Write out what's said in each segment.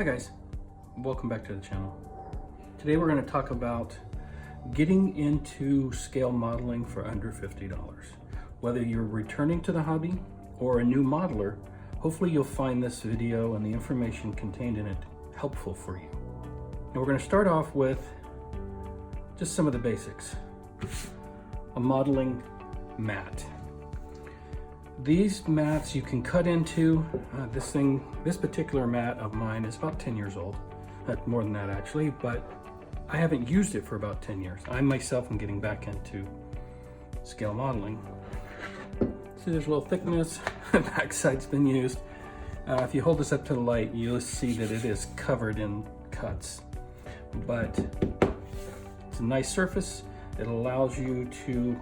Hi guys, welcome back to the channel. Today we're going to talk about getting into scale modeling for under $50. Whether you're returning to the hobby or a new modeler, hopefully you'll find this video and the information contained in it helpful for you. And we're going to start off with just some of the basics. A modeling mat. These mats you can cut into. This particular mat of mine is about 10 years old. More than that actually, but I haven't used it for about 10 years. I myself am getting back into scale modeling. See, there's a little thickness. The backside's been used. If you hold this up to the light, you'll see that it is covered in cuts. But it's a nice surface. It allows you to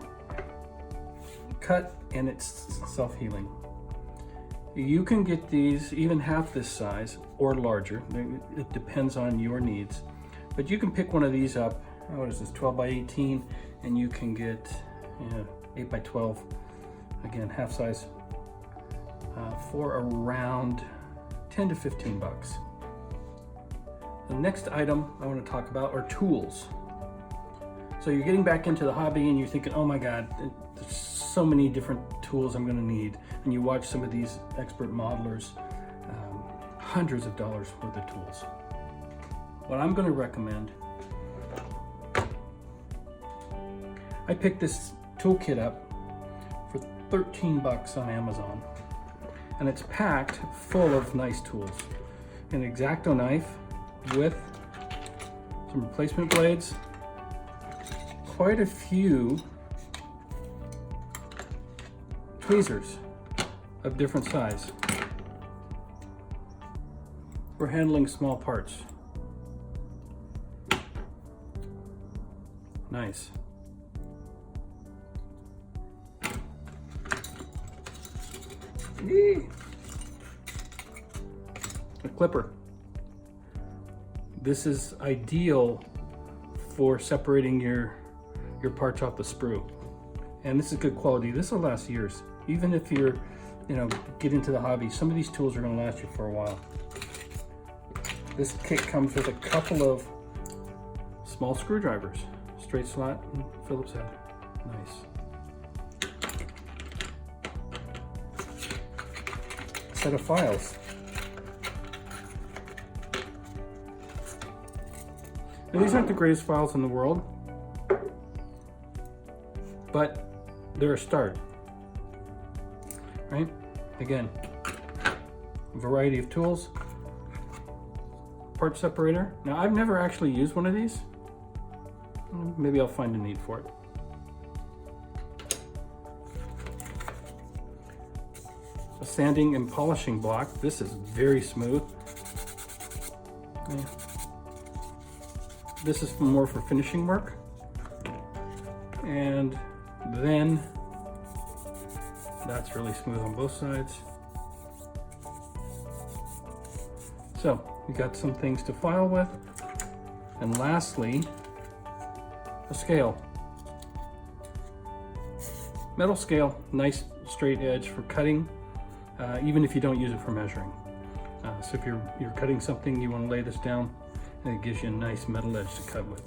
cut, and it's self-healing. You can get these even half this size or larger. It depends on your needs. But you can pick one of these up. What is this, 12 by 18? And you can get 8 by 12, again, half size, for around 10 to 15 bucks. The next item I want to talk about are tools. So you're getting back into the hobby and you're thinking, oh my God, there's so many different tools I'm going to need. And you watch some of these expert modelers, hundreds of dollars worth of tools. What I'm going to recommend, I picked this toolkit up for 13 bucks on Amazon. And it's packed full of nice tools. An X-Acto knife with some replacement blades, quite a few tweezers of different size for handling small parts. Nice. Yee. A clipper. This is ideal for separating your parts off the sprue. And this is good quality. This will last years. Even if you're, get into the hobby, some of these tools are going to last you for a while. This kit comes with a couple of small screwdrivers, straight slot and Phillips head. Nice. Set of files. Now, these aren't the greatest files in the world, but they're a start, right? Again, a variety of tools, part separator. Now, I've never actually used one of these. Maybe I'll find a need for it. A sanding and polishing block. This is very smooth. Yeah. This is more for finishing work. And then that's really smooth on both sides. So we got some things to file with. And lastly, a scale. Metal scale, nice straight edge for cutting, even if you don't use it for measuring. So if you're cutting something, you want to lay this down, and it gives you a nice metal edge to cut with.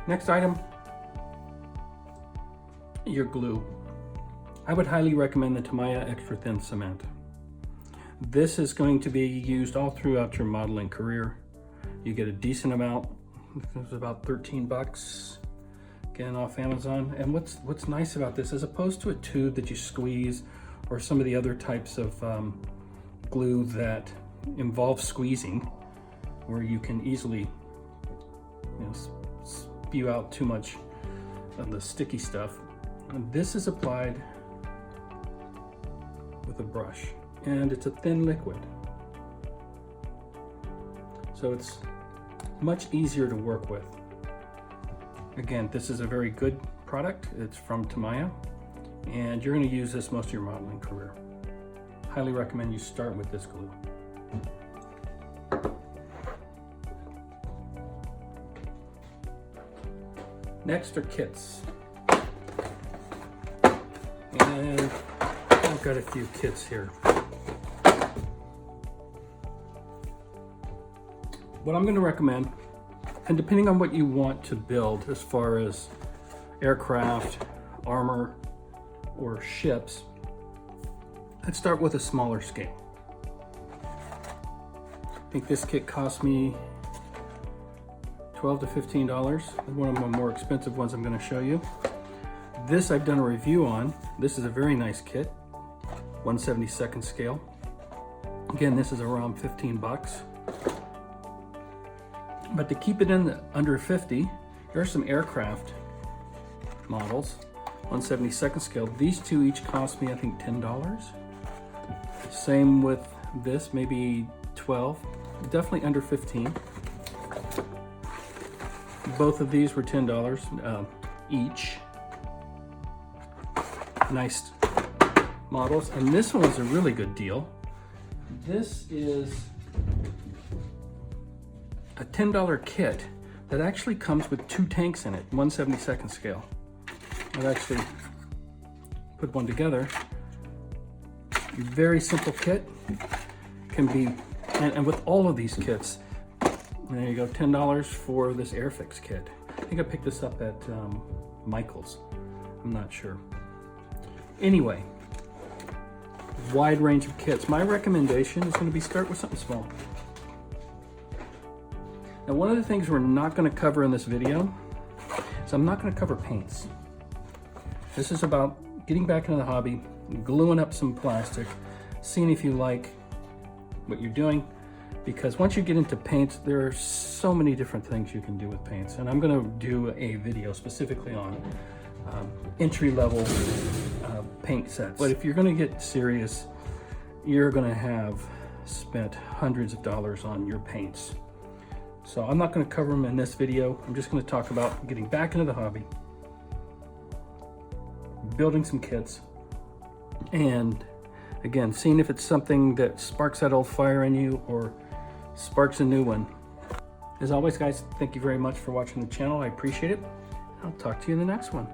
Next item, your glue. I would highly recommend the TAMIYA extra thin cement. This is going to be used all throughout your modeling career. You get a decent amount. It's about 13 bucks, again, off Amazon. And what's nice about this, as opposed to a tube that you squeeze or some of the other types of glue that involve squeezing, where you can easily spew out too much of the sticky stuff. And this is applied with a brush, and it's a thin liquid, so it's much easier to work with. Again, this is a very good product. It's from TAMIYA, and you're going to use this most of your modeling career. Highly recommend you start with this glue. Next are kits. And I've got a few kits here. what I'm going to recommend, and depending on what you want to build as far as aircraft, armor, or ships, let's start with a smaller scale. I think this kit cost me $12 to $15. One of my more expensive ones I'm going to show you. This I've done a review on. This is a very nice kit, 1/72 scale. Again, this is around 15 bucks. But to keep it in the under 50, there are some aircraft models, 1/72 scale. These two each cost me, I think, $10. Same with this, maybe 12, definitely under 15. Both of these were $10 each. Nice models, and this one was a really good deal. This is a $10 kit that actually comes with 2 tanks in it, 1/72 scale. I've actually put one together. Very simple kit. Can be, and with all of these kits, there you go, $10 for this Airfix kit. I think I picked this up at Michael's. I'm not sure. Anyway, wide range of kits. My recommendation is going to be start with something small. Now, one of the things we're not going to cover in this video is I'm not going to cover paints. This is about getting back into the hobby, gluing up some plastic, seeing if you like what you're doing. Because once you get into paints, there are so many different things you can do with paints. And I'm going to do a video specifically on entry-level paint sets. But if you're going to get serious, you're going to have spent hundreds of dollars on your paints. So I'm not going to cover them in this video. I'm just going to talk about getting back into the hobby, building some kits, and again, seeing if it's something that sparks that old fire in you or sparks a new one. As always, guys, thank you very much for watching the channel. I appreciate it. I'll talk to you in the next one.